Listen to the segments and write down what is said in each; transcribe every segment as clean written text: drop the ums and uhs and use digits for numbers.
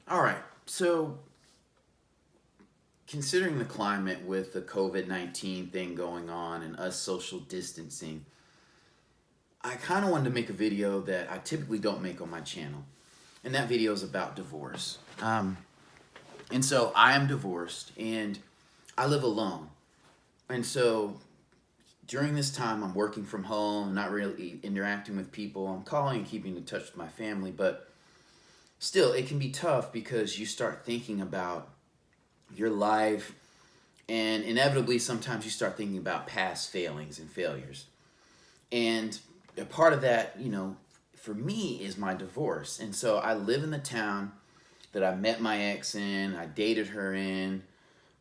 All right. So, considering the climate with the COVID-19 thing going on and us social distancing, I kind of wanted to make a video that I typically don't make on my channel. And that video is about divorce. And so I am divorced and I live alone. And so during this time, I'm working from home, not really interacting with people. I'm calling and keeping in touch with my family, but still, it can be tough because you start thinking about your life, and inevitably, sometimes you start thinking about past failings and failures. And a part of that, for me, is my divorce. And so I live in the town that I met my ex in, I dated her in,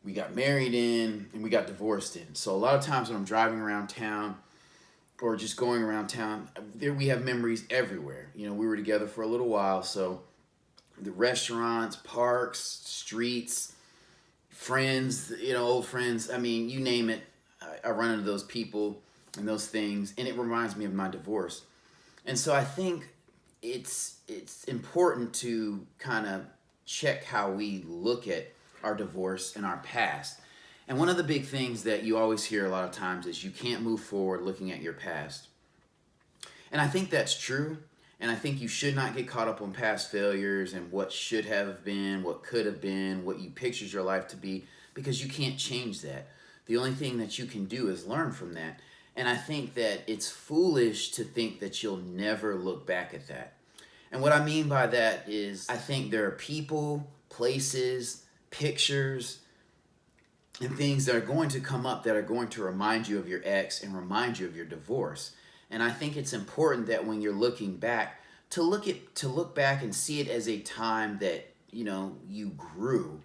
we got married in, and we got divorced in. So a lot of times when I'm driving around town or just going around town, there we have memories everywhere. We were together for a little while, so the restaurants, parks, streets, friends, old friends. I mean, you name it. I run into those people and those things, and it reminds me of my divorce. And so I think it's important to kind of check how we look at our divorce and our past. And one of the big things that you always hear a lot of times is you can't move forward looking at your past. And I think that's true. And I think you should not get caught up on past failures and what should have been, what could have been, what you pictured your life to be, because you can't change that. The only thing that you can do is learn from that. And I think that it's foolish to think that you'll never look back at that. And what I mean by that is I think there are people, places, pictures, and things that are going to come up that are going to remind you of your ex and remind you of your divorce. And I think it's important that when you're looking back, to look back and see it as a time that you grew,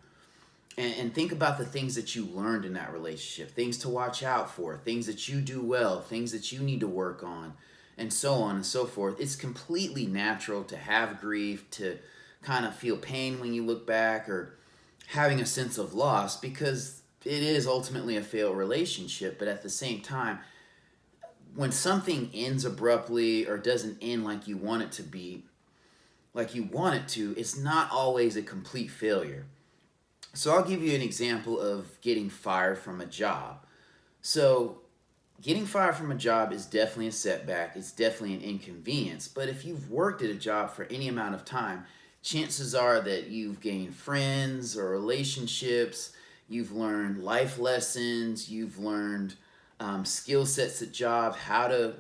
and think about the things that you learned in that relationship, things to watch out for, things that you do well, things that you need to work on, and so on and so forth. It's completely natural to have grief, to kind of feel pain when you look back, or having a sense of loss, because it is ultimately a failed relationship. But at the same time, when something ends abruptly or doesn't end like you want it to be, like you want it to, it's not always a complete failure. So I'll give you an example of getting fired from a job. So getting fired from a job is definitely a setback. It's definitely an inconvenience. But if you've worked at a job for any amount of time, chances are that you've gained friends or relationships, you've learned life lessons, you've learned skill sets at job, how to,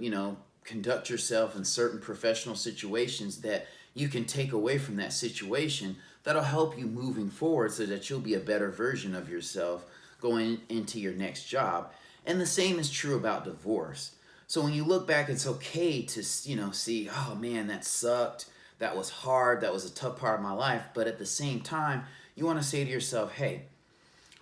conduct yourself in certain professional situations that you can take away from that situation that'll help you moving forward so that you'll be a better version of yourself going into your next job. And the same is true about divorce. So when you look back, it's okay to, see, oh man, that sucked. That was hard. That was a tough part of my life. But at the same time, you want to say to yourself, hey,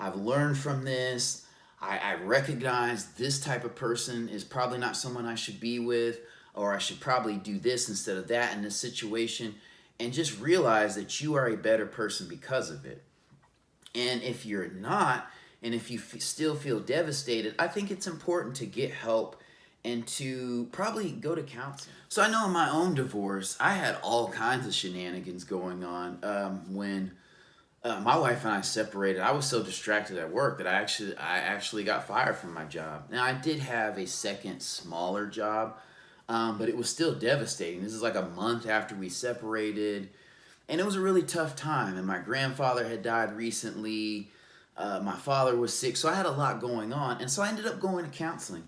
I've learned from this. I recognize this type of person is probably not someone I should be with, or I should probably do this instead of that in this situation, and just realize that you are a better person because of it. And if you're not, and if you still feel devastated, I think it's important to get help and to probably go to counseling. So I know in my own divorce, I had all kinds of shenanigans going on when my wife and I separated. I was so distracted at work that I actually got fired from my job. Now I did have a second smaller job, but it was still devastating. This is like a month after we separated, and it was a really tough time. And my grandfather had died recently. My father was sick, so I had a lot going on, and so I ended up going to counseling.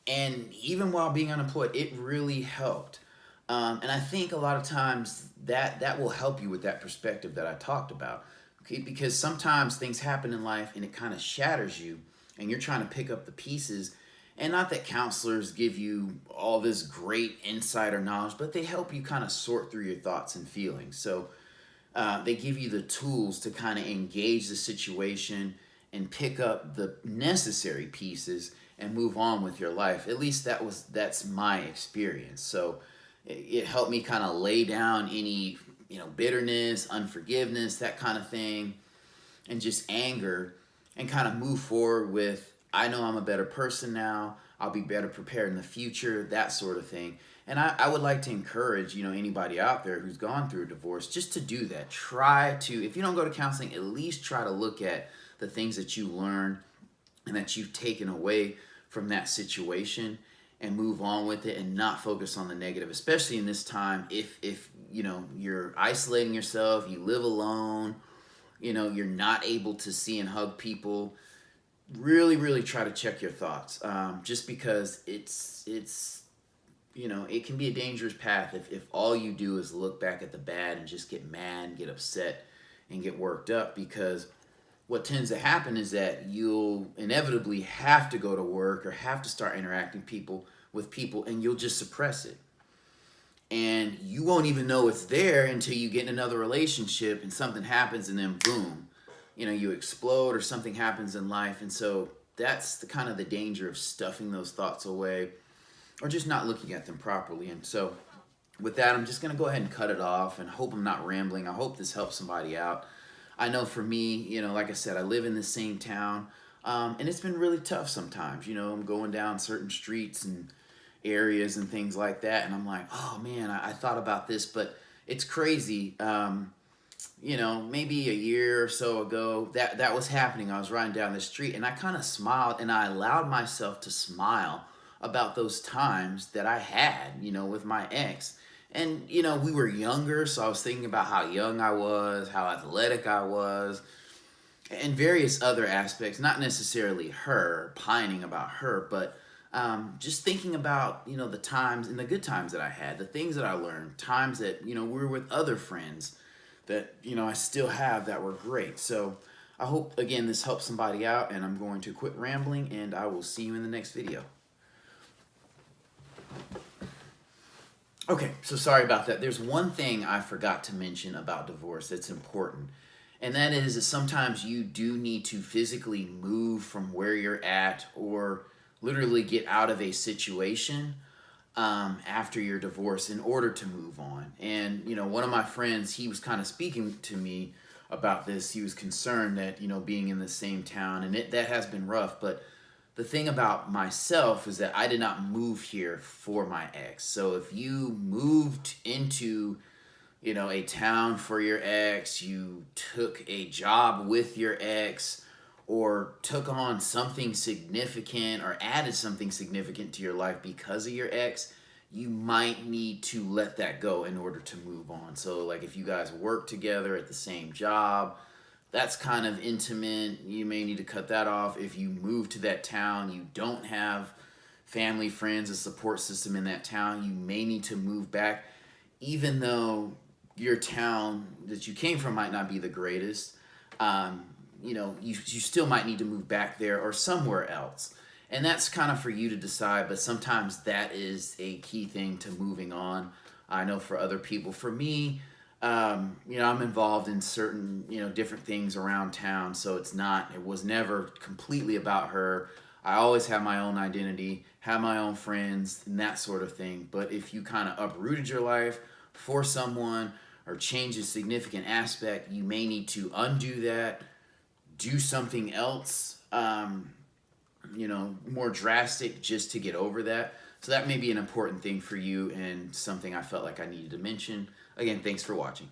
And even while being unemployed, it really helped. And I think a lot of times that will help you with that perspective that I talked about. Okay, because sometimes things happen in life and it kind of shatters you, and you're trying to pick up the pieces. And not that counselors give you all this great insight or knowledge, but they help you kind of sort through your thoughts and feelings. So they give you the tools to kind of engage the situation and pick up the necessary pieces and move on with your life. At least that's my experience. So it helped me kind of lay down any bitterness, unforgiveness, that kind of thing, and just anger, and kind of move forward with, I know I'm a better person now. I'll be better prepared in the future, that sort of thing. And I would like to encourage, anybody out there who's gone through a divorce just to do that. Try to, if you don't go to counseling, at least try to look at the things that you learned and that you've taken away from that situation and move on with it and not focus on the negative, especially in this time. If you're isolating yourself, you live alone, you're not able to see and hug people, really try to check your thoughts, just because it can be a dangerous path if all you do is look back at the bad and just get mad, get upset, and get worked up. Because what tends to happen is that you'll inevitably have to go to work or have to start interacting with people, and you'll just suppress it. And you won't even know it's there until you get in another relationship and something happens, and then boom, you explode or something happens in life. And so that's the kind of the danger of stuffing those thoughts away or just not looking at them properly. And so with that, I'm just going to go ahead and cut it off and hope I'm not rambling. I hope this helps somebody out. I know for me, like I said, I live in the same town, and it's been really tough sometimes. I'm going down certain streets and areas and things like that, and I'm like, oh man, I thought about this, but it's crazy. Maybe a year or so ago, that was happening. I was riding down the street, and I kind of smiled, and I allowed myself to smile about those times that I had, with my ex. And, we were younger, so I was thinking about how young I was, how athletic I was, and various other aspects, not necessarily her, pining about her, but just thinking about, the times and the good times that I had, the things that I learned, times that, we were with other friends that, I still have that were great. So I hope, again, this helps somebody out, and I'm going to quit rambling, and I will see you in the next video. Okay, so sorry about that. There's one thing I forgot to mention about divorce that's important, and that is that sometimes you do need to physically move from where you're at or literally get out of a situation after your divorce in order to move on. And, one of my friends, he was kind of speaking to me about this. He was concerned that, being in the same town, and that has been rough, but the thing about myself is that I did not move here for my ex. So if you moved into, a town for your ex, you took a job with your ex, or took on something significant or added something significant to your life because of your ex, you might need to let that go in order to move on. So like if you guys work together at the same job, that's kind of intimate. You may need to cut that off. If you move to that town, you don't have family, friends, a support system in that town, you may need to move back, even though your town that you came from might not be the greatest. You still might need to move back there or somewhere else. And that's kind of for you to decide, but sometimes that is a key thing to moving on. I know for other people, for me, I'm involved in certain, different things around town, so it was never completely about her. I always have my own identity, have my own friends, and that sort of thing. But if you kind of uprooted your life for someone or change a significant aspect, you may need to undo that, do something else, more drastic just to get over that. So that may be an important thing for you and something I felt like I needed to mention. Again, thanks for watching.